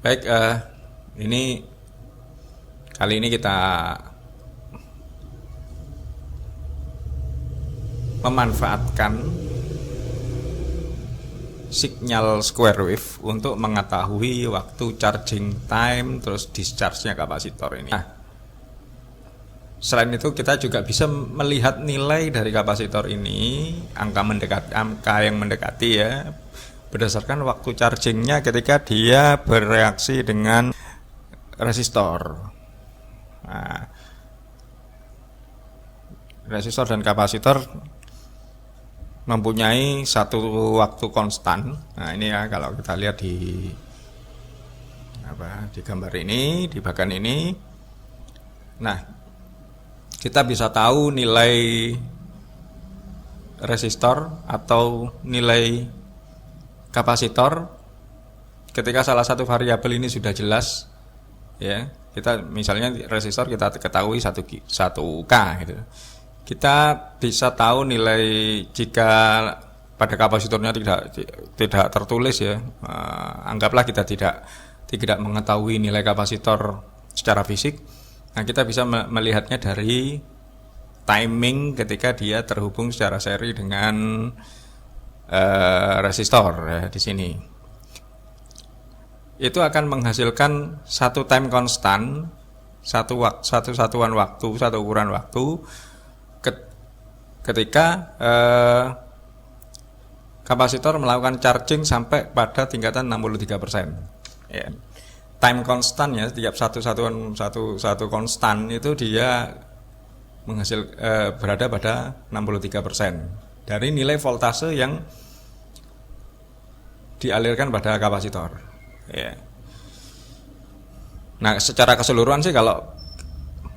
Baik, ini kali ini kita memanfaatkan sinyal square wave untuk mengetahui waktu charging time terus discharge-nya kapasitor ini. Nah, selain itu kita juga bisa melihat nilai dari kapasitor ini, angka yang mendekati ya, berdasarkan waktu chargingnya ketika dia bereaksi dengan resistor. Nah, resistor dan kapasitor mempunyai satu waktu konstan. Nah ini ya, kalau kita lihat di gambar ini, di bagian ini. Nah, kita bisa tahu nilai resistor atau nilai kapasitor ketika salah satu variabel ini sudah jelas ya. Kita misalnya resistor kita ketahui 1K gitu. Kita bisa tahu nilai jika pada kapasitornya tidak tertulis ya. Anggaplah kita tidak mengetahui nilai kapasitor secara fisik. Nah, kita bisa melihatnya dari timing ketika dia terhubung secara seri dengan resistor ya, di sini. Itu akan menghasilkan satu time constant, satu satuan waktu, satu ukuran waktu ketika kapasitor melakukan charging sampai pada tingkatan 63%. Ya. Time constantnya setiap satu konstan itu dia berada pada 63% dari nilai voltase yang dialirkan pada kapasitor. Ya. Nah, secara keseluruhan sih kalau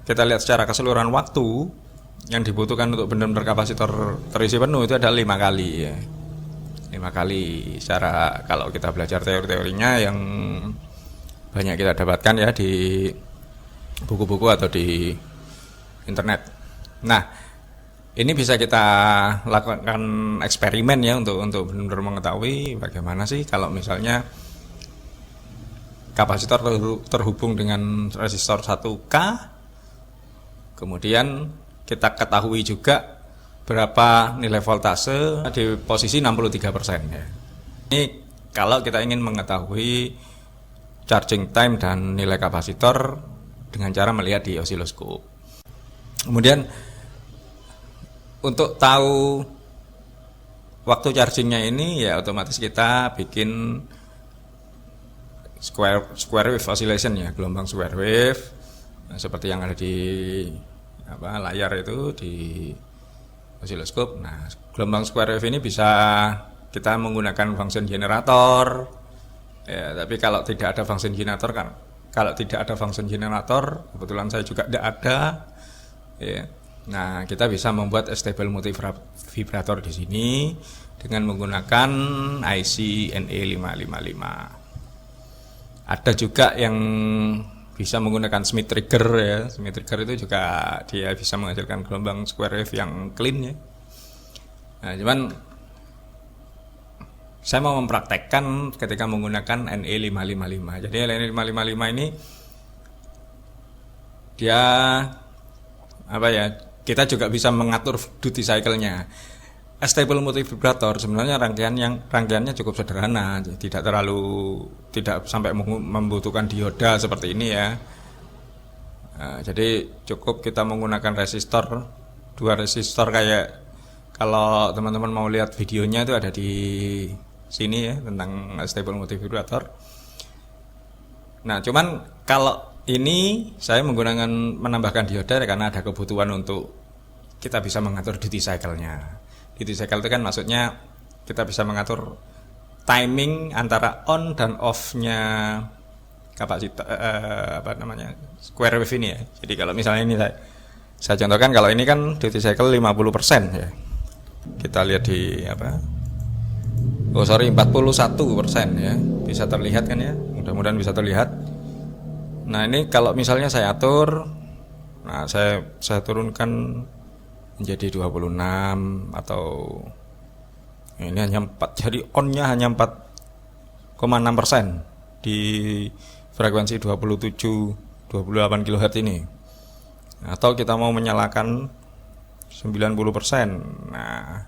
kita lihat secara keseluruhan waktu yang dibutuhkan untuk benar-benar kapasitor terisi penuh itu ada 5 kali ya. 5 kali secara kalau kita belajar teori-teorinya yang banyak kita dapatkan ya di buku-buku atau di internet. Nah, ini bisa kita lakukan eksperimen ya untuk benar-benar mengetahui bagaimana sih kalau misalnya kapasitor terhubung dengan resistor 1K, kemudian kita ketahui juga berapa nilai voltase di posisi 63% ya. Ini kalau kita ingin mengetahui charging time dan nilai kapasitor dengan cara melihat di osiloskop. Kemudian untuk tahu waktu chargingnya ini ya otomatis kita bikin square wave oscillation ya, gelombang square wave seperti yang ada di layar itu di osiloskop. Nah, gelombang square wave ini bisa kita menggunakan function generator. Ya, tapi kalau tidak ada function generator kebetulan saya juga tidak ada. Ya. Nah, kita bisa membuat stable multivibrator di sini dengan menggunakan IC NE555. Ada juga yang bisa menggunakan Smith trigger ya. Smith trigger itu juga dia bisa menghasilkan gelombang square wave yang clean ya. Nah, cuman saya mau mempraktekkan ketika menggunakan NE555. Jadi NE555 ini dia kita juga bisa mengatur duty cycle-nya. Stable multivibrator sebenarnya rangkaiannya cukup sederhana, tidak sampai membutuhkan dioda seperti ini ya. Nah, jadi cukup kita menggunakan dua resistor kayak kalau teman-teman mau lihat videonya itu ada di sini ya tentang stable multivibrator. Nah, cuman kalau ini saya menambahkan dioda karena ada kebutuhan untuk kita bisa mengatur duty cycle-nya. Duty cycle itu kan maksudnya kita bisa mengatur timing antara on dan off-nya kapasitor square wave ini ya. Jadi kalau misalnya ini saya contohkan, kalau ini kan duty cycle 50% ya. Kita lihat di 41% ya. Bisa terlihat kan ya? Mudah-mudahan bisa terlihat. Nah, ini kalau misalnya saya atur, nah saya turunkan menjadi 26 atau ini hanya 4, jadi on-nya hanya 4,6%. di frekuensi 28 kHz ini. Atau kita mau menyalakan 90%. Nah,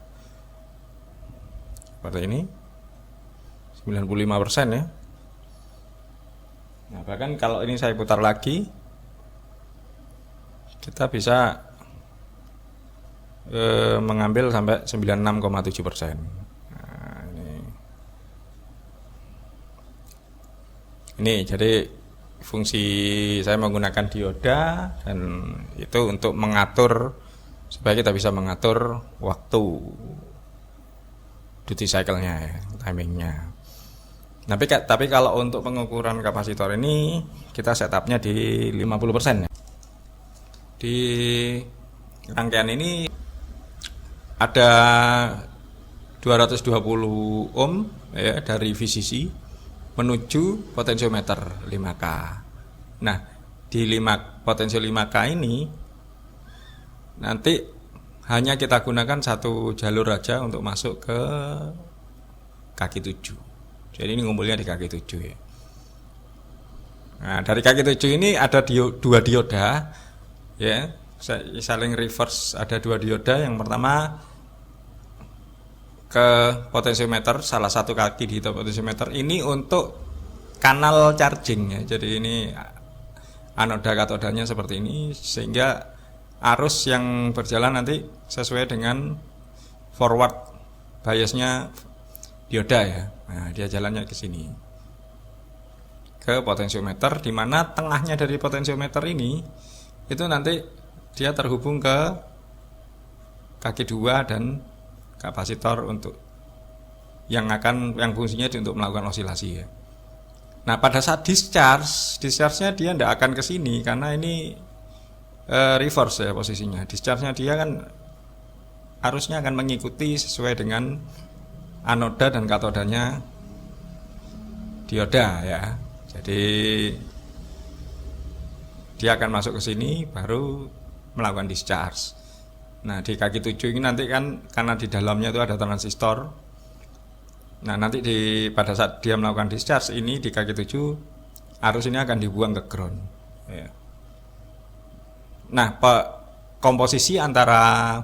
seperti ini 95% ya. Nah, bahkan kalau ini saya putar lagi, kita bisa mengambil sampai 96,7%. Nah, ini jadi fungsi saya menggunakan dioda, dan itu untuk mengatur supaya kita bisa mengatur waktu duty cycle-nya ya, timingnya. Tapi kalau untuk pengukuran kapasitor ini kita setupnya di 50%. Di rangkaian ini ada 220 ohm ya dari VCC menuju potensiometer 5K. Nah, di potensi 5K ini nanti hanya kita gunakan satu jalur aja untuk masuk ke kaki 7. Jadi ini ngumpulnya di kaki 7 ya. Nah, dari kaki 7 ini ada dua dioda ya, saling reverse. Ada dua dioda. Yang pertama ke potensiometer, salah satu kaki di potensiometer ini untuk kanal charging ya. Jadi ini anoda katodanya seperti ini, sehingga arus yang berjalan nanti sesuai dengan forward biasnya dioda ya. Nah, dia jalannya ke sini, ke potensiometer, di mana tengahnya dari potensiometer ini itu nanti dia terhubung ke kaki 2 dan kapasitor untuk yang fungsinya untuk melakukan osilasi ya. Nah, pada saat discharge-nya dia tidak akan ke sini karena ini reverse ya posisinya. Discharge-nya dia kan arusnya akan mengikuti sesuai dengan anoda dan katodanya dioda ya. Jadi dia akan masuk ke sini baru melakukan discharge. Nah, di kaki 7 ini nanti kan karena di dalamnya itu ada transistor. Nah, nanti pada saat dia melakukan discharge ini di kaki 7, arus ini akan dibuang ke ground ya. Nah, komposisi antara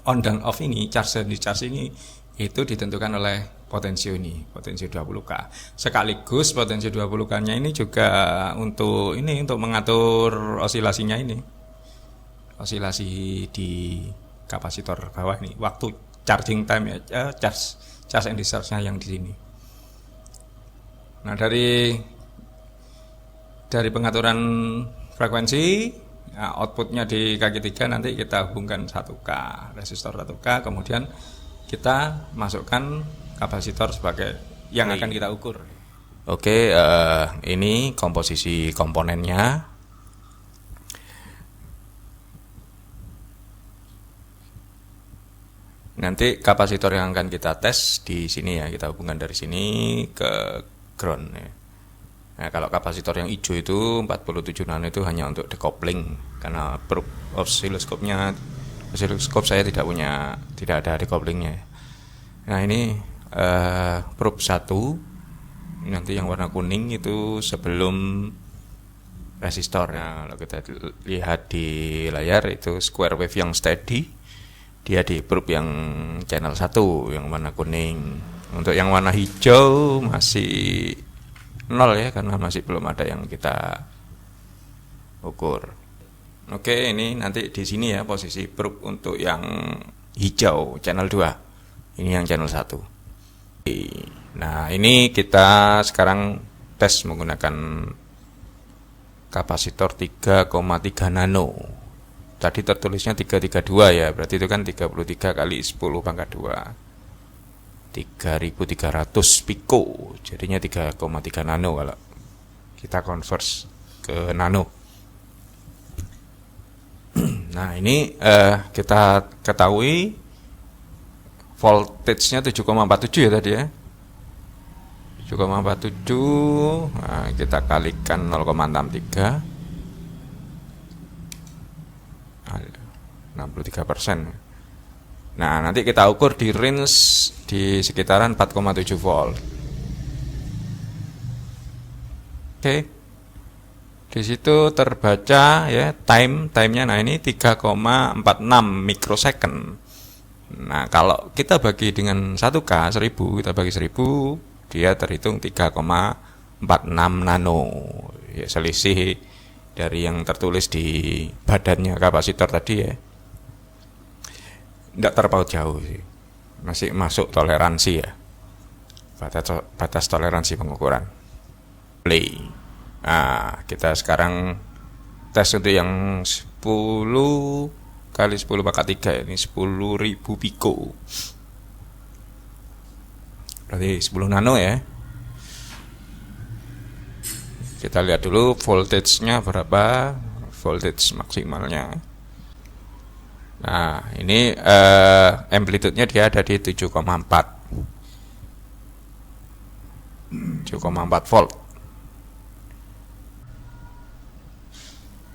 on dan off ini, charge dan discharge ini, itu ditentukan oleh potensio ini, potensio 20K. Sekaligus potensio 20K-nya ini juga untuk mengatur osilasinya ini. Osilasi di kapasitor bawah ini, waktu charging time ya, charge and discharge-nya yang di sini. Nah, dari pengaturan frekuensi, nah, outputnya di kaki 3 nanti kita hubungkan 1K, resistor 1K, kemudian kita masukkan kapasitor sebagai yang akan kita ukur. Oke, ini komposisi komponennya. Nanti kapasitor yang akan kita tes di sini ya, kita hubungkan dari sini ke ground ya. Nah, kalau kapasitor yang hijau itu 47 nano itu hanya untuk decoupling, karena oscilloscope saya tidak ada decouplingnya. Nah, ini probe 1, nanti yang warna kuning itu sebelum resistor. Nah, kalau kita lihat di layar itu square wave yang steady, dia di probe yang channel 1 yang warna kuning. Untuk yang warna hijau masih 0 ya, karena masih belum ada yang kita ukur. Oke, ini nanti di sini ya posisi probe untuk yang hijau channel 2. Ini yang channel 1. Nah, ini kita sekarang tes menggunakan kapasitor 3,3 nano. Tadi tertulisnya 332 ya, berarti itu kan 33 kali 10 pangkat 2. 3300 pico, jadinya 3,3 nano kalau kita convert ke nano. Nah, ini kita ketahui voltage-nya 7,47 ya tadi ya. 7,47, nah, kita kalikan 0,63, 63%. Nah, nanti kita ukur di range di sekitaran 4,7 volt. Oke. Di situ terbaca ya timenya. Nah, ini 3,46 mikrosecond. Nah, kalau kita bagi dengan 1K 1000, kita bagi 1000, dia terhitung 3,46 nano. Ya, selisih dari yang tertulis di badannya kapasitor tadi ya. Tidak terpaut jauh sih. Masih masuk toleransi ya. Batas toleransi pengukuran. Play. Nah, kita sekarang tes untuk yang 10 kali 10 pangkat 3 ini 10.000 piko. Berarti 10 nano ya. Kita lihat dulu voltage-nya berapa, voltage maksimalnya. Nah, ini amplitude-nya dia ada di 7,4 volt.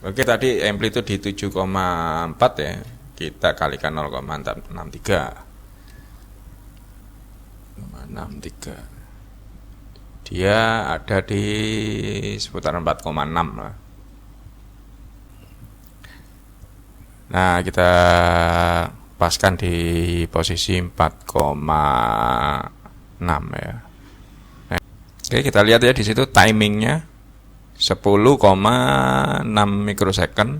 Oke, tadi amplitude di 7,4 ya. Kita kalikan 0,63. Dia ada di seputar 4,6 lah. Nah, kita paskan di posisi 4,6 ya. Nah, oke, kita lihat ya di situ timingnya 10,6 mikrosecond.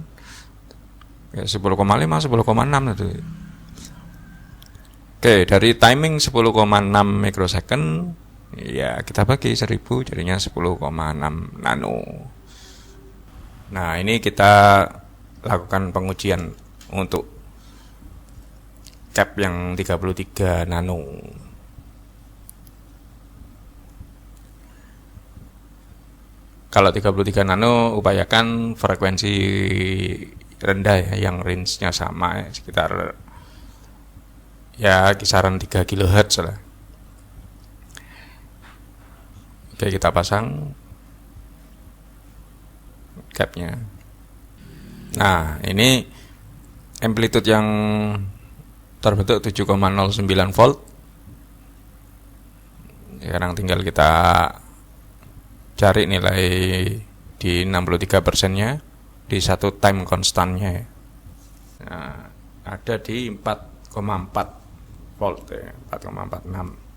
Ya, 10,5, 10,6 itu. Oke, dari timing 10,6 mikrosecond ya kita bagi 1000 jadinya 10,6 nano. Nah, ini kita lakukan pengujian untuk cap yang 33 nano. Kalau 33 nano upayakan frekuensi rendah ya, yang range-nya sama ya, sekitar ya kisaran 3 kHz lah. Oke, kita pasang capnya. Nah, ini amplitude yang terbentuk 7,09 volt. Sekarang tinggal kita cari nilai di 63%-nya di satu time constantnya ya. Nah, ada di 4,4 volt ya, 4,46.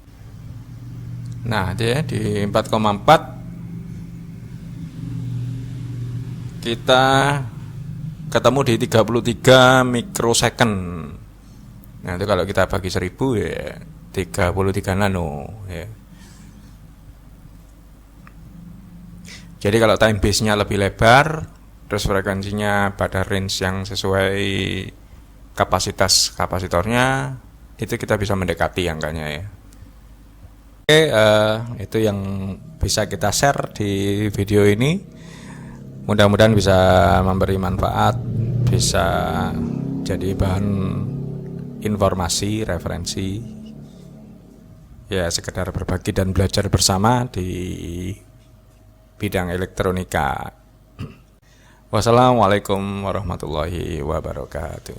Nah, dia di 4,4 kita ketemu di 33 mikrosecond. Nah, itu kalau kita bagi 1000 ya 33 nano ya. Jadi kalau time base-nya lebih lebar, terus frekuensinya pada range yang sesuai kapasitas kapasitornya, itu kita bisa mendekati angkanya ya. Oke, itu yang bisa kita share di video ini. Mudah-mudahan bisa memberi manfaat, bisa jadi bahan informasi, referensi. Ya, sekedar berbagi dan belajar bersama di bidang elektronika. Wassalamualaikum warahmatullahi wabarakatuh.